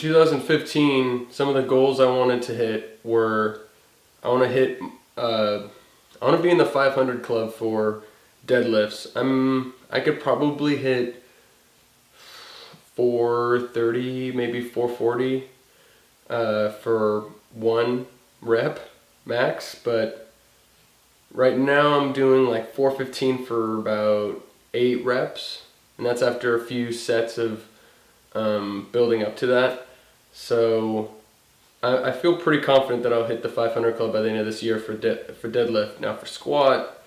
2015, some of the goals I wanted to hit were I want to hit I want to be in the 500 club for deadlifts. I could probably hit 430, maybe 440 for one rep max, but right now I'm doing like 415 for about 8 reps, and that's after a few sets of building up to that. So I feel pretty confident that I'll hit the 500 club by the end of this year for deadlift. Now for squat,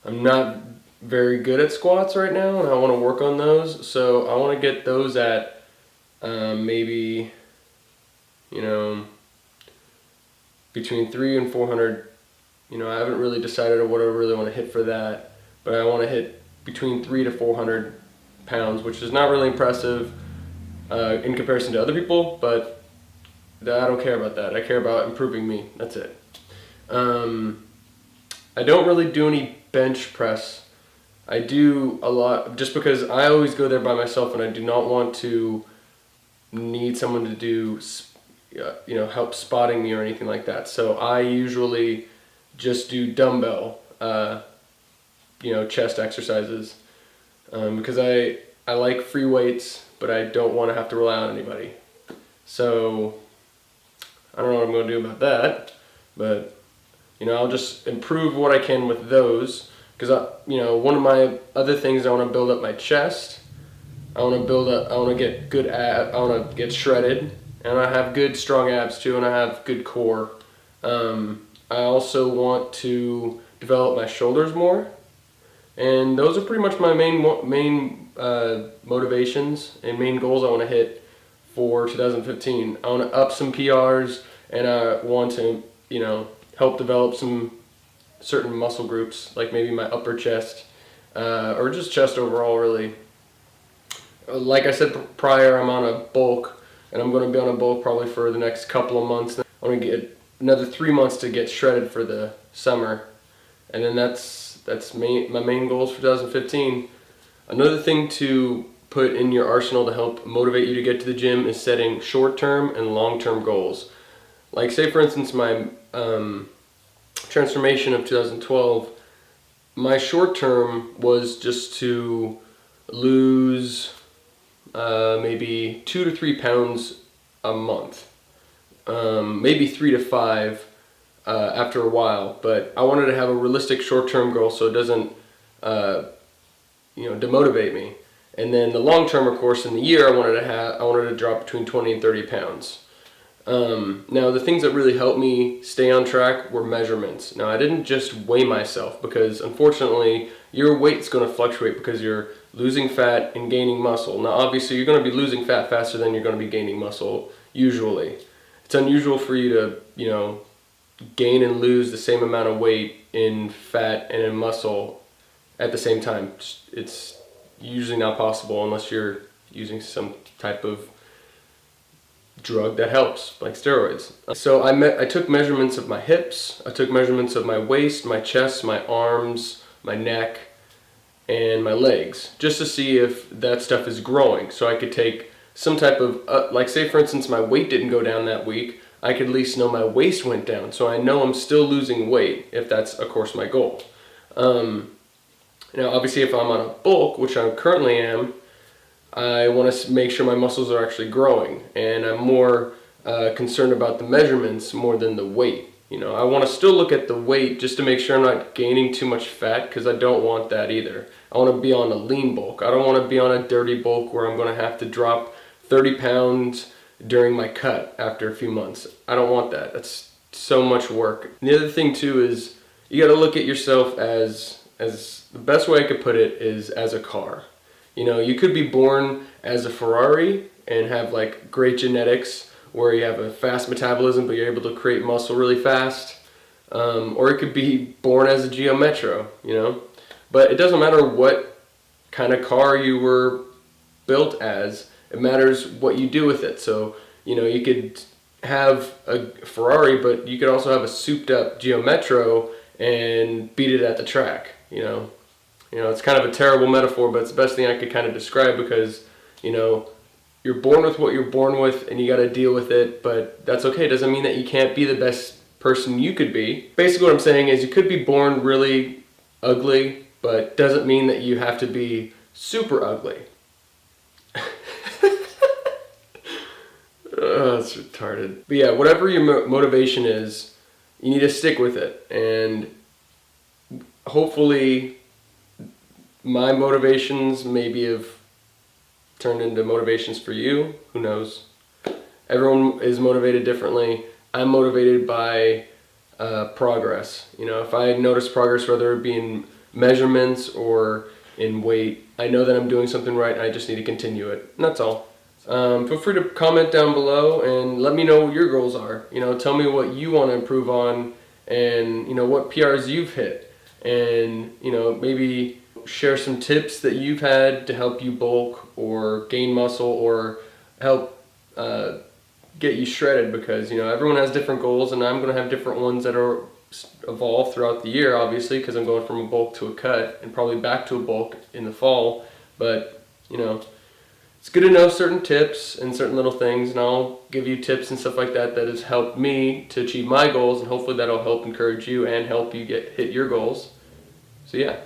I'm not very good at squats right now, and I want to work on those. So I want to get those at maybe, between 300 and 400. I haven't really decided on what I really want to hit for that, but I want to hit between 300 to 400 pounds, which is not really impressive in comparison to other people, but I don't care about that. I care about improving me. That's it. I don't really do any bench press. I do a lot just because I always go there by myself, and I do not want to need someone to do, help spotting me or anything like that. So I usually just do dumbbell, chest exercises, because I like free weights, but I don't want to have to rely on anybody. So I don't know what I'm going to do about that, but I'll just improve what I can with those, because one of my other things, I want to build up my chest. I want to get good I want to get shredded, and I have good strong abs too, and I have good core. I also want to develop my shoulders more, and those are pretty much my main motivations and main goals I want to hit for 2015. I want to up some PRs, and I want to help develop some certain muscle groups, like maybe my upper chest, or just chest overall, really. Like I said prior, I'm on a bulk, and I'm going to be on a bulk probably for the next couple of months. I'm going to get another 3 months to get shredded for the summer, and then that's my main goals for 2015. Another thing to put in your arsenal to help motivate you to get to the gym is setting short-term and long-term goals. Like, say for instance, my transformation of 2012, my short term was just to lose maybe 2 to 3 pounds a month, maybe 3 to 5 after a while. But I wanted to have a realistic short-term goal so it doesn't demotivate me. And then the long term, of course, in the year, I wanted to drop between 20 and 30 pounds. Now the things that really helped me stay on track were measurements. Now I didn't just weigh myself, because unfortunately your weight's going to fluctuate because you're losing fat and gaining muscle. Now obviously you're going to be losing fat faster than you're going to be gaining muscle usually. It's unusual for you to, gain and lose the same amount of weight in fat and in muscle at the same time. It's usually not possible unless you're using some type of drug that helps, like steroids. So I took measurements of my hips, I took measurements of my waist, my chest, my arms, my neck, and my legs, just to see if that stuff is growing. So I could take some type of, like say for instance my weight didn't go down that week, I could at least know my waist went down, so I know I'm still losing weight, if that's of course my goal. Now obviously if I'm on a bulk, which I currently am, I want to make sure my muscles are actually growing, and I'm more concerned about the measurements more than the weight. I want to still look at the weight just to make sure I'm not gaining too much fat, because I don't want that either. I want to be on a lean bulk. I don't want to be on a dirty bulk where I'm going to have to drop 30 pounds during my cut after a few months. I don't want that. That's so much work. And the other thing too is you got to look at yourself as the best way I could put it is as a car. You could be born as a Ferrari and have like great genetics where you have a fast metabolism but you're able to create muscle really fast. Or it could be born as a Geo Metro, But it doesn't matter what kind of car you were built as. It matters what you do with it. So, you could have a Ferrari, but you could also have a souped up Geo Metro and beat it at the track, It's kind of a terrible metaphor, but it's the best thing I could kind of describe, because, you're born with what you're born with and you got to deal with it, but that's okay. It doesn't mean that you can't be the best person you could be. Basically what I'm saying is you could be born really ugly, but doesn't mean that you have to be super ugly. That's retarded. But yeah, whatever your motivation is, you need to stick with it. And hopefully my motivations maybe have turned into motivations for you. Who knows? Everyone is motivated differently. I'm motivated by progress. You know, if I notice progress, whether it be in measurements or in weight, I know that I'm doing something right and I just need to continue it. And that's all. Feel free to comment down below and let me know what your goals are. You know, tell me what you want to improve on and, you know, what PRs you've hit. And, you know, maybe share some tips that you've had to help you bulk or gain muscle or help get you shredded, because, you know, everyone has different goals and I'm going to have different ones that are evolve throughout the year, obviously, because I'm going from a bulk to a cut and probably back to a bulk in the fall. But, you know, it's good to know certain tips and certain little things, and I'll give you tips and stuff like that that has helped me to achieve my goals, and hopefully that'll help encourage you and help you hit your goals. So yeah.